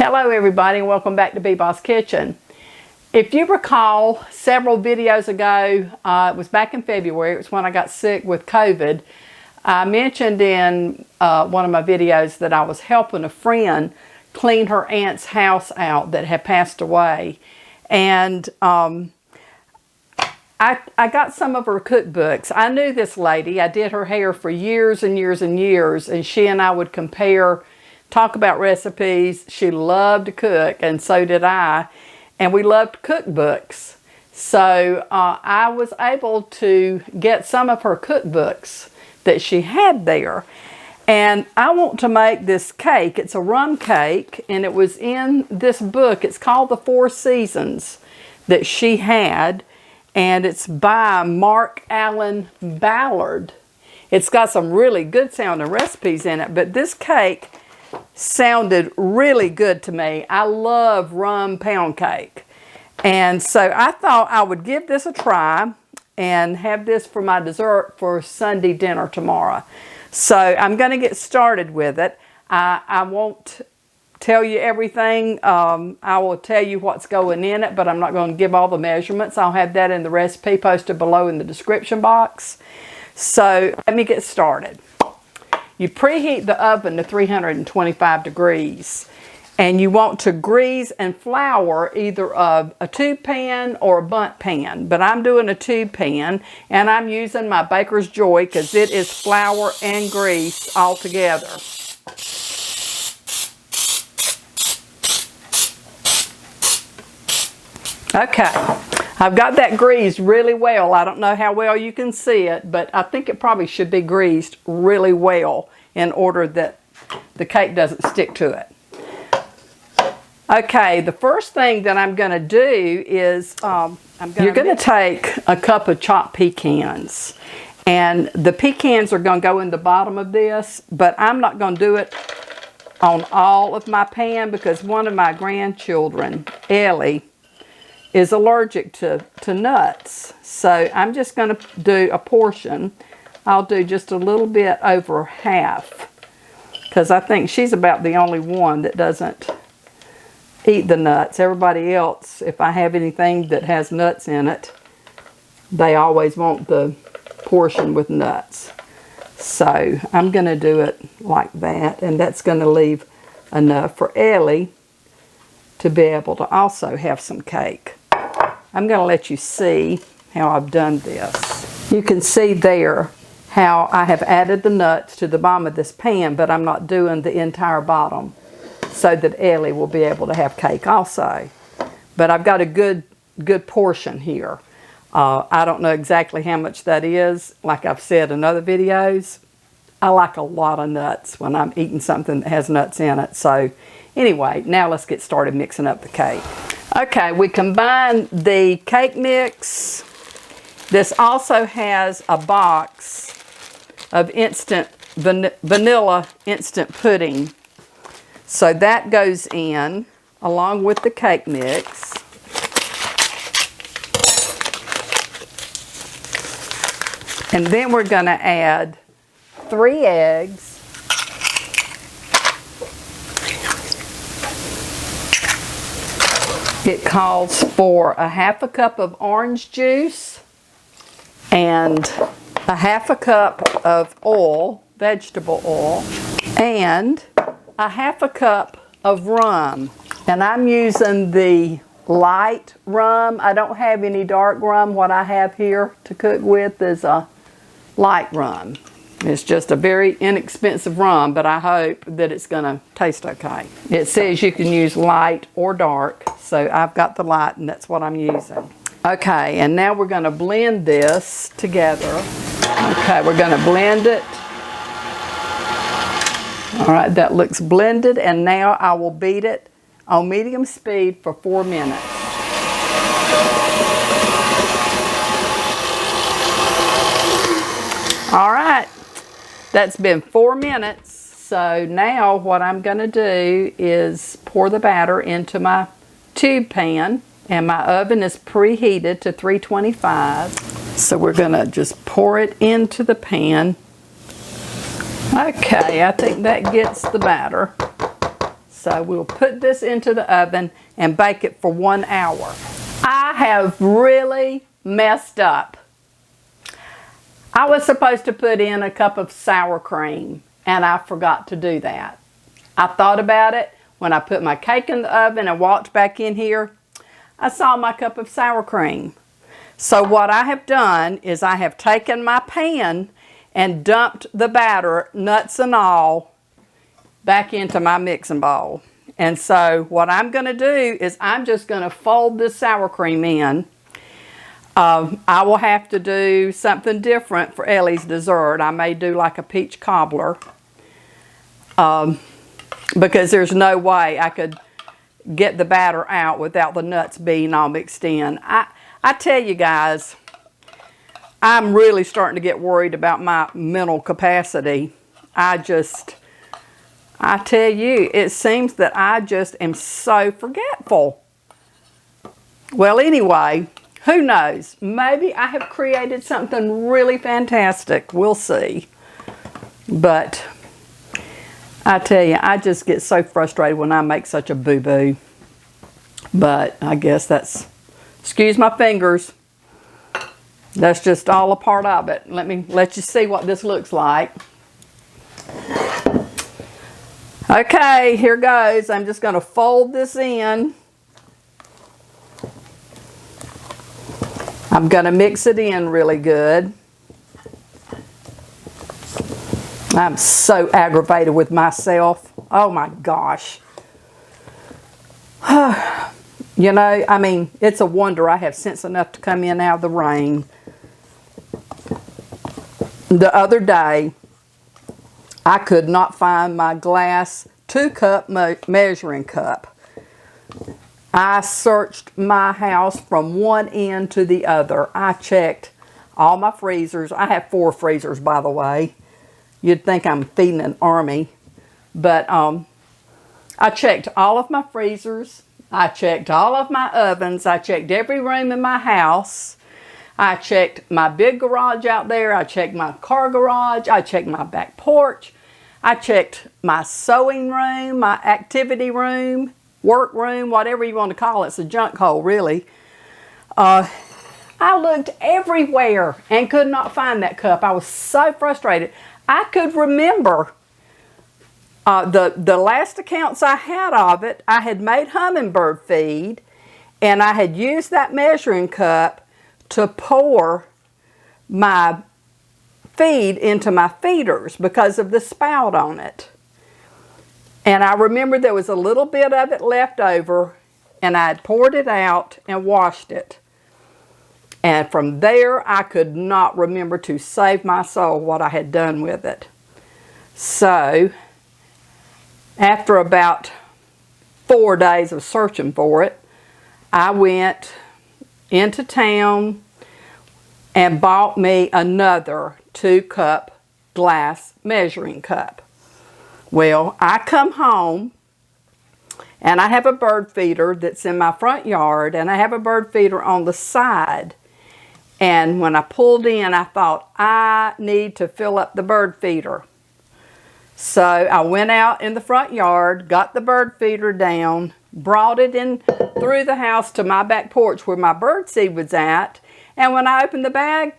Hello everybody and welcome back to B-Boss Kitchen. If you recall, several videos ago, it was back in February, it was when I got sick with COVID, I mentioned in one of my videos that I was helping a friend clean her aunt's house out that had passed away. And I got some of her cookbooks. I knew this lady. I did her hair for years and years and years, and she and I would compare, talk about recipes. She loved to cook, and so did I. And we loved cookbooks. So I was able to get some of her cookbooks that she had there. And I want to make this cake. It's a rum cake, and it was in this book. It's called The Four Seasons that she had, and it's by Mark Allen Ballard. It's got some really good sounding recipes in it, but this cake sounded really good to me. I love rum pound cake. And so I thought I would give this a try and have this for my dessert for Sunday dinner tomorrow. So I'm going to get started with it. I won't tell you everything. I will tell you what's going in it, but I'm not going to give all the measurements. I'll have that in the recipe posted below in the description box. So let me get started. You preheat the oven to 325 degrees. And you want to grease and flour either a tube pan or a bundt pan. But I'm doing a tube pan, and I'm using my Baker's Joy because it is flour and grease all together. Okay, I've got that greased really well. I don't know how well you can see it, but I think it probably should be greased really well in order that the cake doesn't stick to it. Okay, the first thing that I'm going to do is you're going to take a cup of chopped pecans, and the pecans are going to go in the bottom of this, but I'm not going to do it on all of my pan because one of my grandchildren, Ellie, is allergic to nuts. So I'm just going to do a portion. I'll do just a little bit over half because I think she's about the only one that doesn't eat the nuts. Everybody else, if I have anything that has nuts in it, they always want the portion with nuts. So I'm going to do it like that, and that's going to leave enough for Ellie to be able to also have some cake. I'm going to let you see how I've done this. You can see there how I have added the nuts to the bottom of this pan, but I'm not doing the entire bottom, so that Ellie will be able to have cake also. But I've got a good portion here. I don't know exactly how much that is. Like I've said in other videos, I like a lot of nuts when I'm eating something that has nuts in it. So anyway, now let's get started mixing up the cake. Okay, we combine the cake mix. This also has a box of instant vanilla instant pudding. So that goes in along with the cake mix. And then we're going to add 3 eggs. It calls for a ½ cup of orange juice and a ½ cup of oil, vegetable oil, and a ½ cup of rum. And I'm using the light rum. I don't have any dark rum. What I have here to cook with is a light rum. It's just a very inexpensive rum, but I hope that it's going to taste okay. It says you can use light or dark, so I've got the light, and that's what I'm using. Okay, and now we're going to blend this together. Okay, we're going to blend it. All right, that looks blended, and now I will beat it on medium speed for 4 minutes. All right, that's been 4 minutes. So now what I'm going to do is pour the batter into my tube pan, and my oven is preheated to 325. So we're going to just pour it into the pan. Okay, I think that gets the batter. So we'll put this into the oven and bake it for 1 hour. I have really messed up. I was supposed to put in a cup of sour cream, and I forgot to do that. I thought about it when I put my cake in the oven and walked back in here. I saw my cup of sour cream. So what I have done is I have taken my pan and dumped the batter, nuts and all, back into my mixing bowl. And so what I'm going to do is I'm just going to fold this sour cream in. I will have to do something different for Ellie's dessert. I may do like a peach cobbler, because there's no way I could get the batter out without the nuts being all mixed in. I tell you guys, I'm really starting to get worried about my mental capacity. I tell you, it seems that I just am so forgetful. Well, anyway, who knows? Maybe I have created something really fantastic. We'll see. But I tell you, I just get so frustrated when I make such a boo-boo. But I guess that's, excuse my fingers, that's just all a part of it. Let me let you see what this looks like. Okay, here goes. I'm just going to fold this in. I'm going to mix it in really good. I'm so aggravated with myself. Oh my gosh. You know, I mean, it's a wonder I have sense enough to come in out of the rain. The other day, I could not find my glass 2-cup measuring cup. I searched my house from one end to the other. I checked all my freezers. I have 4 freezers, by the way. You'd think I'm feeding an army. But I checked all of my freezers. I checked all of my ovens. I checked every room in my house. I checked my big garage out there. I checked my car garage. I checked my back porch. I checked my sewing room, my activity room, work room, whatever you want to call it. It's a junk hole, really. I looked everywhere and could not find that cup. I was so frustrated. I could remember the last accounts I had of it, I had made hummingbird feed, and I had used that measuring cup to pour my feed into my feeders because of the spout on it. And I remember there was a little bit of it left over, and I had poured it out and washed it. And from there, I could not remember to save my soul what I had done with it. So, after about 4 days of searching for it, I went into town and bought me another 2-cup glass measuring cup. Well, I come home and I have a bird feeder that's in my front yard, and I have a bird feeder on the side. And when I pulled in, I thought, I need to fill up the bird feeder. So I went out in the front yard, got the bird feeder down, brought it in through the house to my back porch where my bird seed was at. And when I opened the bag,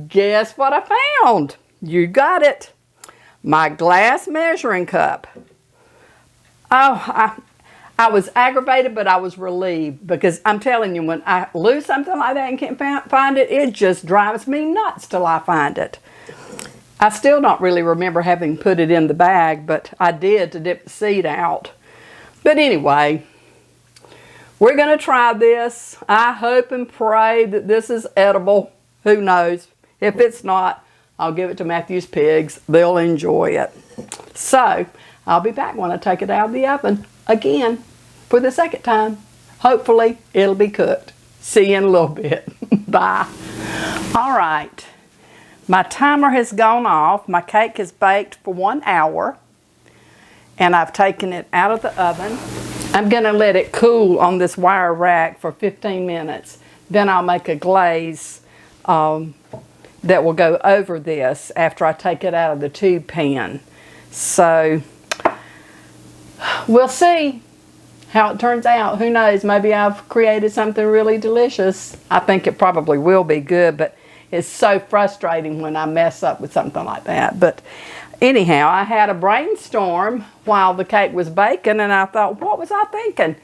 guess what I found? You got it. My glass measuring cup. Oh, I was aggravated, but I was relieved, because I'm telling you, when I lose something like that and can't find it, it just drives me nuts till I find it. I still don't really remember having put it in the bag, but I did to dip the seed out. But anyway, we're going to try this. I hope and pray that this is edible. Who knows? If it's not, I'll give it to Matthew's pigs. They'll enjoy it. So, I'll be back when I take it out of the oven again for the second time. Hopefully, it'll be cooked. See you in a little bit. Bye. All right. My timer has gone off. My cake is baked for 1 hour. And I've taken it out of the oven. I'm going to let it cool on this wire rack for 15 minutes. Then I'll make a glaze that will go over this after I take it out of the tube pan. So, we'll see how it turns out. Who knows? Maybe I've created something really delicious. I think it probably will be good, but it's so frustrating when I mess up with something like that. But anyhow, I had a brainstorm while the cake was baking, and I thought, what was I thinking?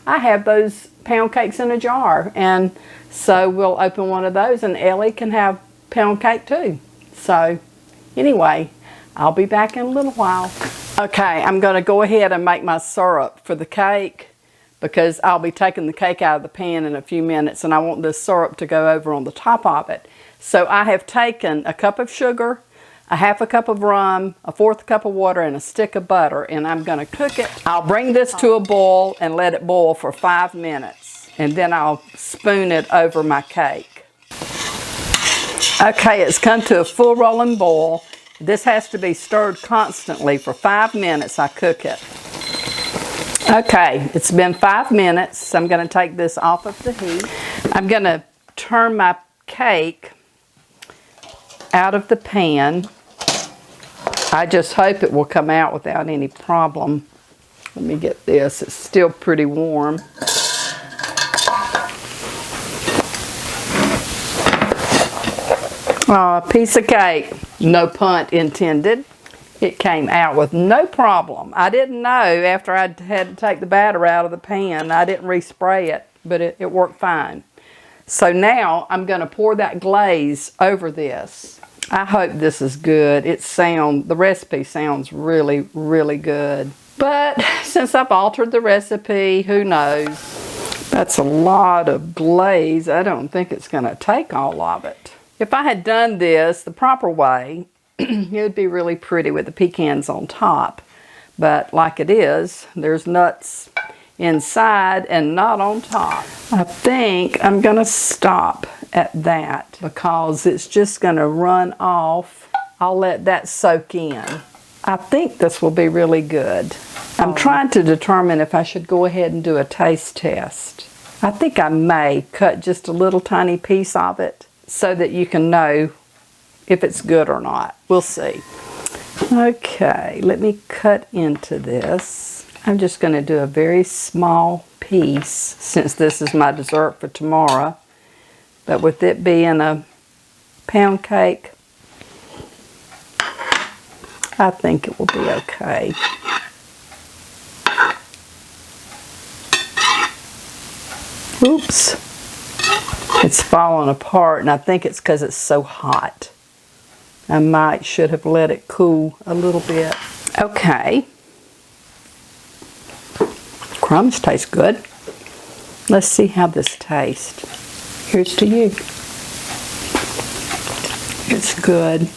I have those pound cakes in a jar, and so we'll open one of those, and Ellie can have pound cake too. So anyway, I'll be back in a little while. Okay, I'm going to go ahead and make my syrup for the cake, because I'll be taking the cake out of the pan in a few minutes, and I want this syrup to go over on the top of it. So I have taken a cup of sugar, a half a cup of rum, a fourth cup of water, and a stick of butter, and I'm going to cook it. I'll bring this to a boil and let it boil for 5 minutes, and then I'll spoon it over my cake. Okay, it's come to a full rolling boil. This has to be stirred constantly for 5 minutes. I cook it. Okay, it's been 5 minutes. So I'm going to take this off of the heat. I'm going to turn my cake out of the pan. I just hope it will come out without any problem. Let me get this. It's still pretty warm. A piece of cake, no pun intended. It came out with no problem. I didn't know after I had to take the batter out of the pan. I didn't respray it, but it worked fine. So now I'm going to pour that glaze over this. I hope this is good. The recipe sounds really, really good. But since I've altered the recipe, who knows? That's a lot of glaze. I don't think it's going to take all of it. If I had done this the proper way, it would be really pretty with the pecans on top. But like it is, there's nuts inside and not on top. I think I'm going to stop at that because it's just going to run off. I'll let that soak in. I think this will be really good. I'm trying to determine if I should go ahead and do a taste test. I think I may cut just a little tiny piece of it so that you can know if it's good or not. We'll see. Okay, let me cut into this. I'm just going to do a very small piece since this is my dessert for tomorrow. But with it being a pound cake, I think it will be okay. Oops. It's falling apart, and I think it's because it's so hot. I should have let it cool a little bit. Okay. Crumbs taste good. Let's see how this tastes. Here's to you. It's good.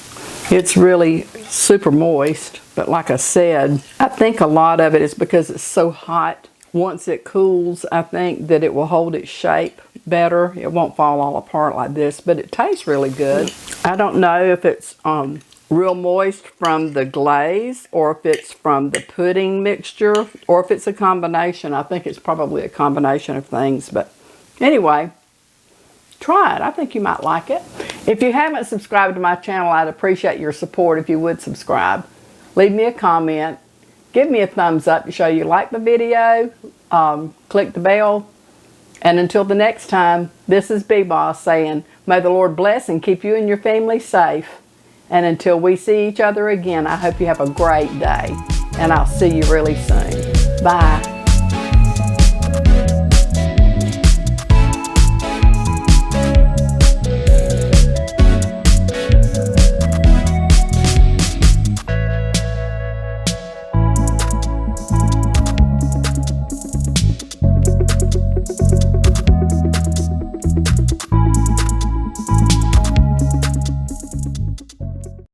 It's really super moist, but like I said, I think a lot of it is because it's so hot. Once it cools, I think that it will hold its shape better. It won't fall all apart like this, but it tastes really good. I don't know if it's real moist from the glaze or if it's from the pudding mixture or if it's a combination. I think it's probably a combination of things, but anyway, try it. I think you might like it. If you haven't subscribed to my channel, I'd appreciate your support if you would subscribe. Leave me a comment. Give me a thumbs up to show you like the video. Click the bell. And until the next time, this is B-Boss saying, may the Lord bless and keep you and your family safe. And until we see each other again, I hope you have a great day. And I'll see you really soon. Bye.